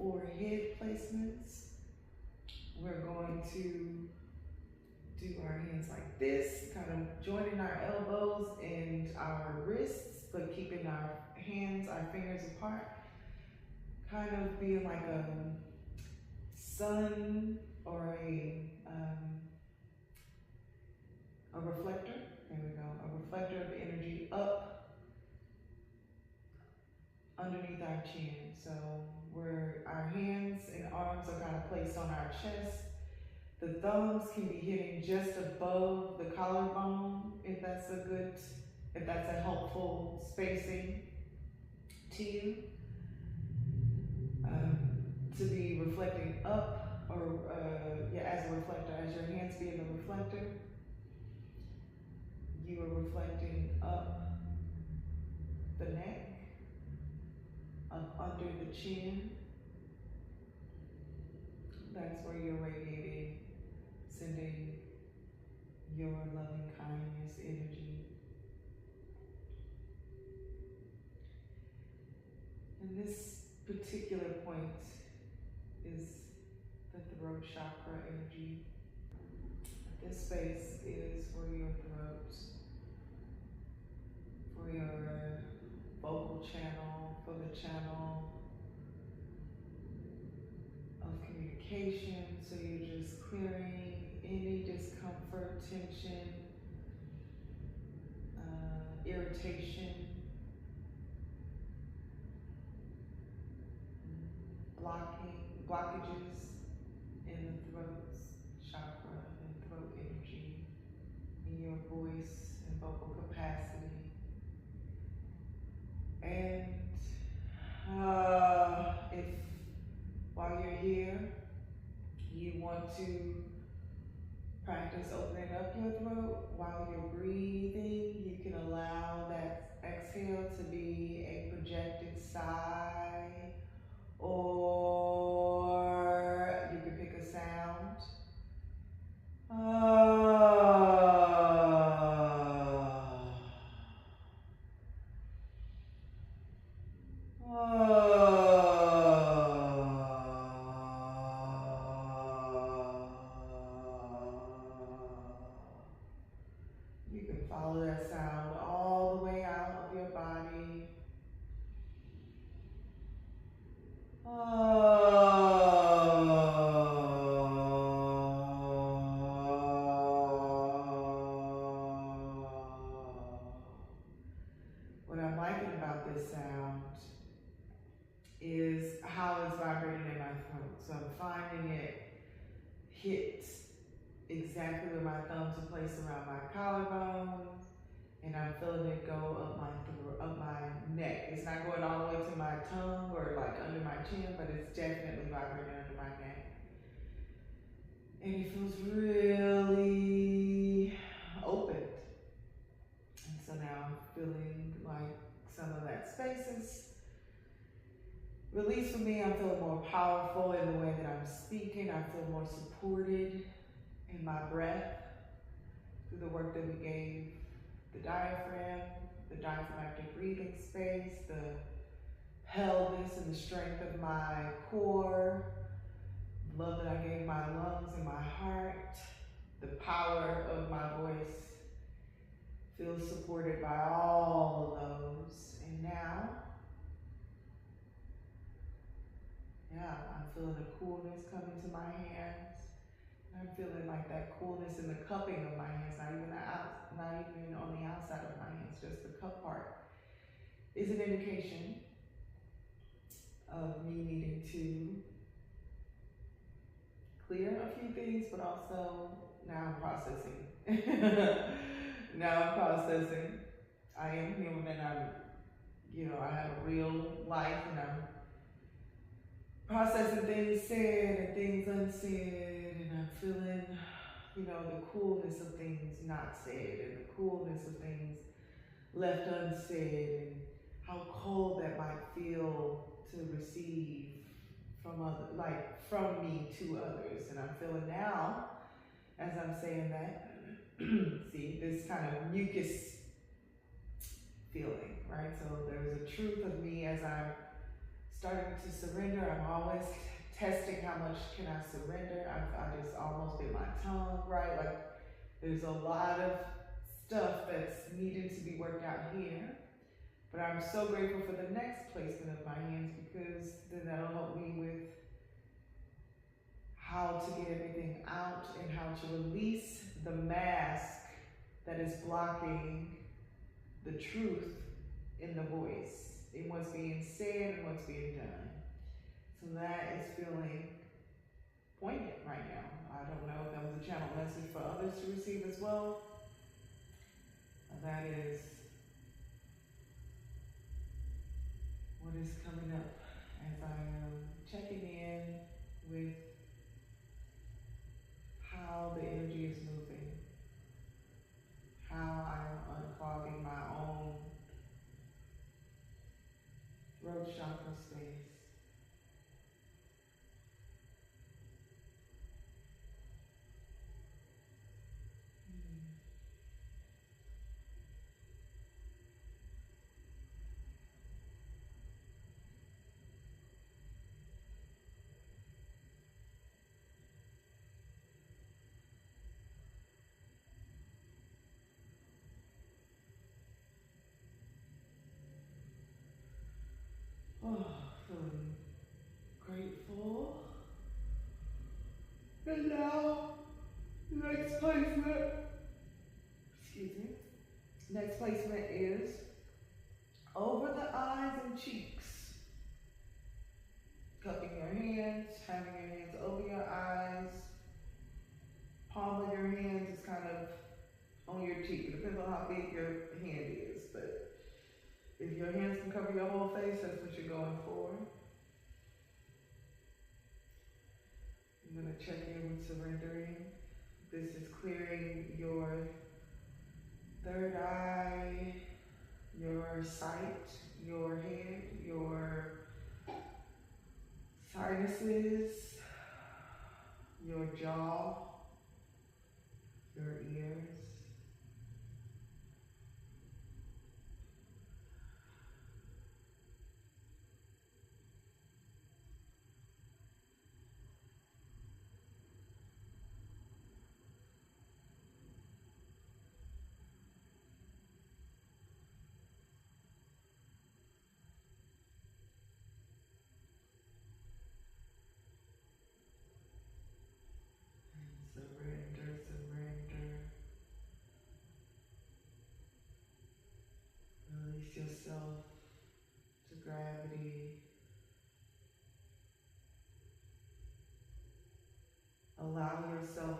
forehead placements. We're going to do our hands like this, kind of joining our elbows and our wrists, but keeping our hands, our fingers apart. Kind of being like a sun or a reflector. There we go. A reflector of energy up underneath our chin. So our hands and arms are kind of placed on our chest. The thumbs can be hitting just above the collarbone if that's a helpful spacing to you. To be reflecting up, or as a reflector, as your hands being the reflector, you are reflecting up the neck, up under the chin. That's where you're radiating, sending your loving kindness energy. And this particular point is the throat chakra energy. This space is for your throat, for your vocal channel, for the channel of communication. So you're just clearing any discomfort, tension, irritation, blockages in the throat chakra and throat energy, in your voice and vocal capacity. And if while you're here, you want to practice opening up your throat while you're breathing, you can allow that exhale to be a projected sigh, or you can pick a sound. You can follow that sound all the way out of your body. What I'm liking about this sound is how it's vibrating in my throat. So I'm finding it hit exactly where my thumbs are placed around my collarbone, and I'm feeling it go up my neck. It's not going all the way to my tongue or like under my chin, but it's definitely vibrating under my neck. And it feels really opened. And so now I'm feeling like some of that space is released for me. I'm feeling more powerful in the way that I'm speaking. I feel more supported in my breath through the work that we gave the diaphragm, the diaphragmatic breathing space, the pelvis and the strength of my core, the love that I gave my lungs and my heart, the power of my voice feels supported by all of those. And now, I'm feeling a coolness coming to my hands. I'm feeling like that coolness in the cupping of my hands, not even on the outside of my hands, just the cup part, is an indication of me needing to clear a few things, but also now I'm processing. I am human, and I have a real life, and I'm processing things said and things unsaid, and I'm feeling, the coolness of things not said, and the coolness of things left unsaid, and how cold that might feel to receive from me to others. And I'm feeling now, as I'm saying that, see, this kind of mucus feeling, right? So there's a truth of me as I'm starting to surrender. I'm always testing how much can I surrender. I just almost bit my tongue, right? Like there's a lot of stuff that's needing to be worked out here. But I'm so grateful for the next placement of my hands, because then that'll help me with how to get everything out and how to release the mask that is blocking the truth in the voice, in what's being said and what's being done. So that is feeling poignant right now. I don't know if that was a channel message for others to receive as well. That is what is coming up as I am checking in with how the energy is moving, how I'm unclogging my own throat chakra space. Oh, feeling grateful. And now, next placement, excuse me, next placement is over the eyes and cheeks. Cupping your hands, having your hands over your eyes. Palm of your hands is kind of on your cheek. It depends on how big your hand is, but if your hands can cover your whole face, that's what you're going for. I'm going to check in with surrendering. This is clearing your third eye, your sight, your head, your sinuses, your jaw, your ears. Surrender, surrender. Release yourself to gravity. Allow yourself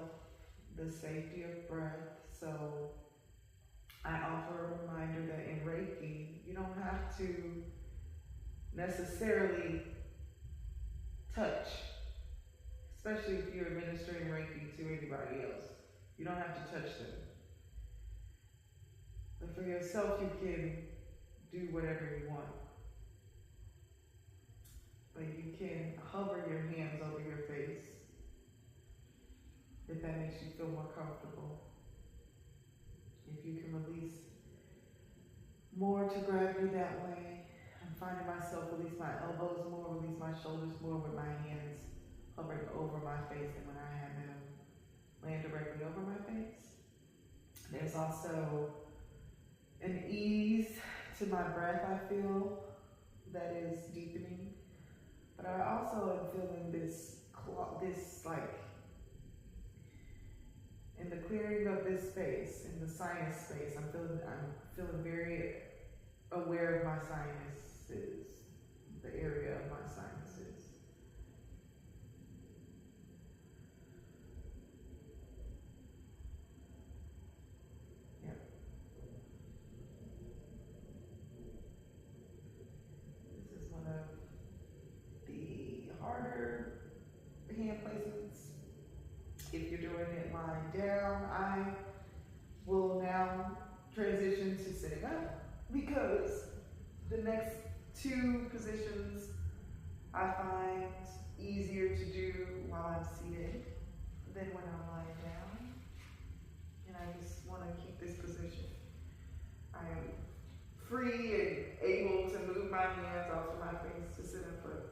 the safety of breath. So I offer a reminder that in Reiki, you don't have to necessarily touch, especially if you're administering Reiki to anybody else. You don't have to touch them. But for yourself, you can do whatever you want. But you can hover your hands over your face if that makes you feel more comfortable. If you can release more to gravity that way. I'm finding myself release my elbows more, release my shoulders more with my hands hovering over my face than when I have them land directly over my face. There's also an ease to my breath, I feel, that is deepening. But I also am feeling this like, in the clearing of this space, in the sinus space, I'm feeling very aware of my sinuses, the area of my sinuses. Yep. This is one of the harder hand placements. If you're doing it lying down, I will now transition to sitting up, because the next two positions I find easier to do while I'm seated than when I'm lying down. And I just want to keep this position. I am free and able to move my hands off of my face to sit up for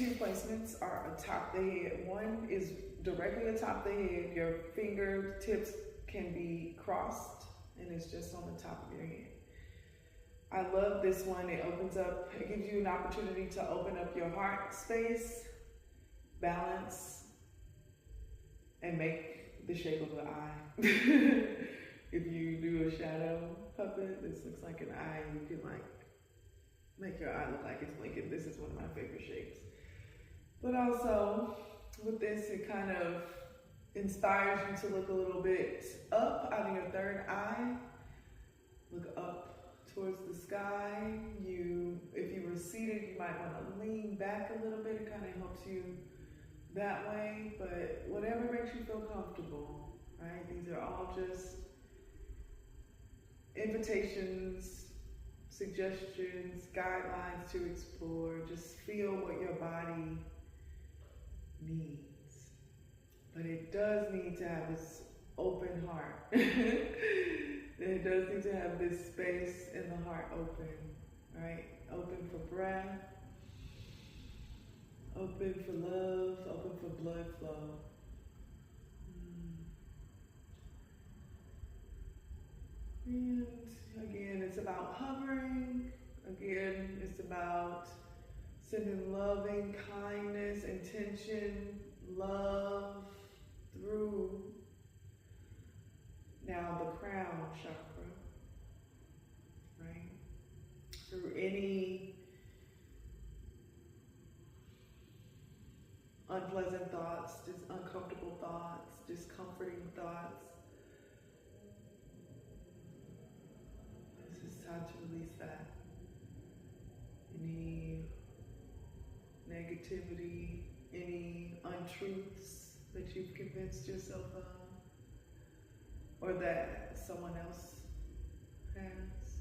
two placements are atop the head. One is directly atop the head. Your fingertips can be crossed, and it's just on the top of your head. I love this one. It opens up, it gives you an opportunity to open up your heart space, balance, and make the shape of an eye. If you do a shadow puppet, this looks like an eye. You can like make your eye look like it's blinking. This is one of my favorite shapes. But also, with this, it kind of inspires you to look a little bit up out of your third eye. Look up towards the sky. If you were seated, you might want to lean back a little bit. It kind of helps you that way, but whatever makes you feel comfortable, right? These are all just invitations, suggestions, guidelines to explore. Just feel what your body needs. But it does need to have this open heart. It does need to have this space in the heart open, right? Open for breath, open for love, open for blood flow. And again, it's about hovering. Again, it's about sending loving kindness, intention, love through now the crown chakra, right? Through any unpleasant thoughts, uncomfortable thoughts, discomforting thoughts. This is time to release that. Any negativity, any untruths that you've convinced yourself of, or that someone else has.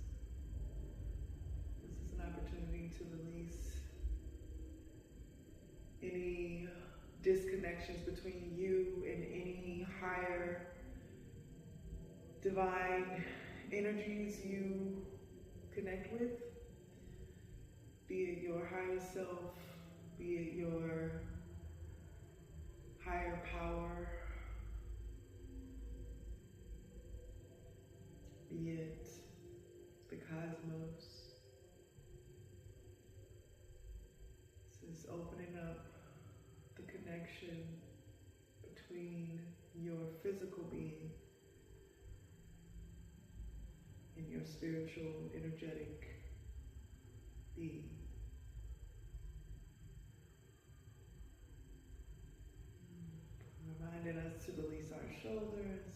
This is an opportunity to release any disconnections between you and any higher divine energies you connect with, be it your higher self, be it your higher power, be it the cosmos. This is opening up the connection between your physical being and your spiritual, energetic being. Reminding us to release our shoulders,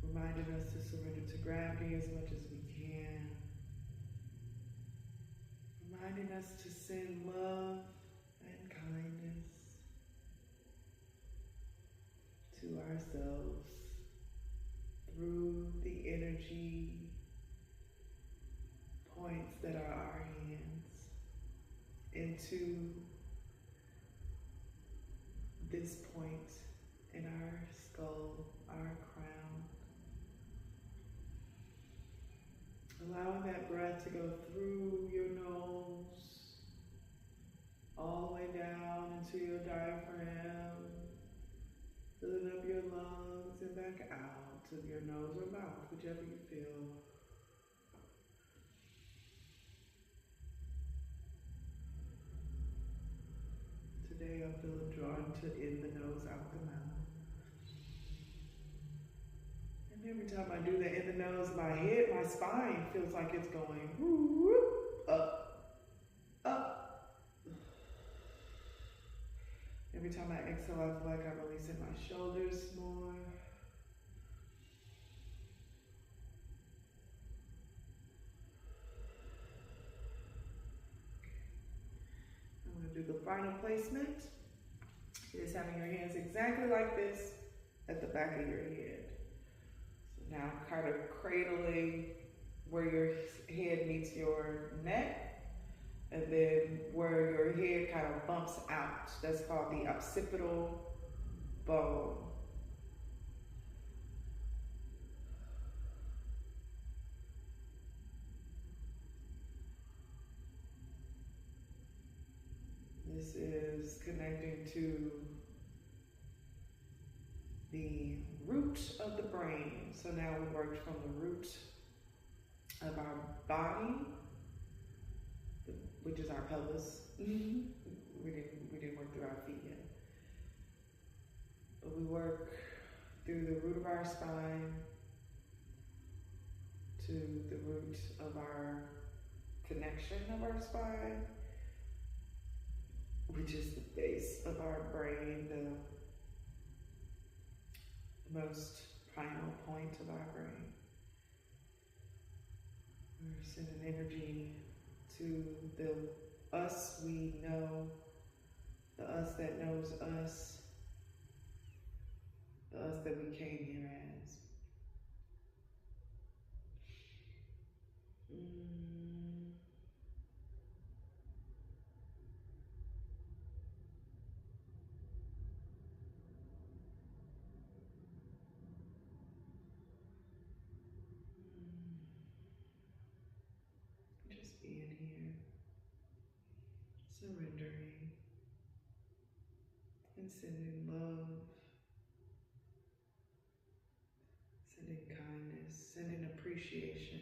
reminding us to surrender to gravity as much as we can, reminding us to send love and kindness to ourselves through the energy points that are our hands into this point in our skull, our crown. Allowing that breath to go through your nose, all the way down into your diaphragm, filling up your lungs and back out to your nose or mouth, whichever you feel. Today I'm feeling drawn to in the nose, out the mouth. And every time I do that in the nose, my spine feels like it's going up, up. Every time I exhale, I feel like I'm releasing my shoulders more. I'm going to do the final placement. Is having your hands exactly like this at the back of your head. So now kind of cradling where your head meets your neck, and then where your head kind of bumps out. That's called the occipital bone. is connecting to the root of the brain. So now we worked from the root of our body, which is our pelvis. We didn't work through our feet yet. But we work through the root of our spine to the root of our connection of our spine, which is the base of our brain, the most primal point of our brain. We're sending energy to the us we know, the us that knows us, the us that we came here as. Just being here, surrendering, and sending love, sending kindness, sending appreciation.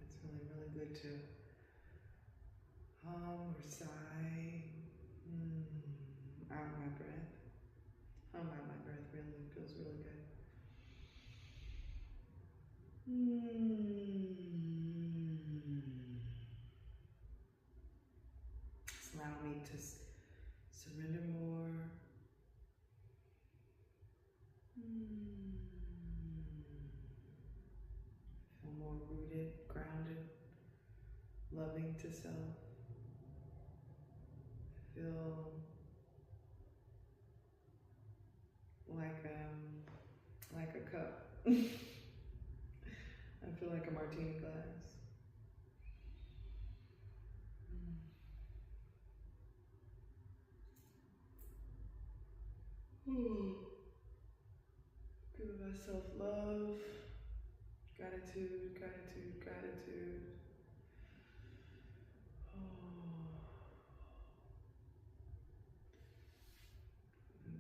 It's really, really good to hum or sigh out my breath. Hum out my breath really feels really good. It's allowed me to surrender more. Feel more rooted, grounded, loving to self. Feel like a cup. I feel like a martini glass. Giving myself love, gratitude, gratitude, gratitude.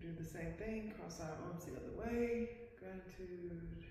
Do the same thing, cross our arms the other way. Gratitude.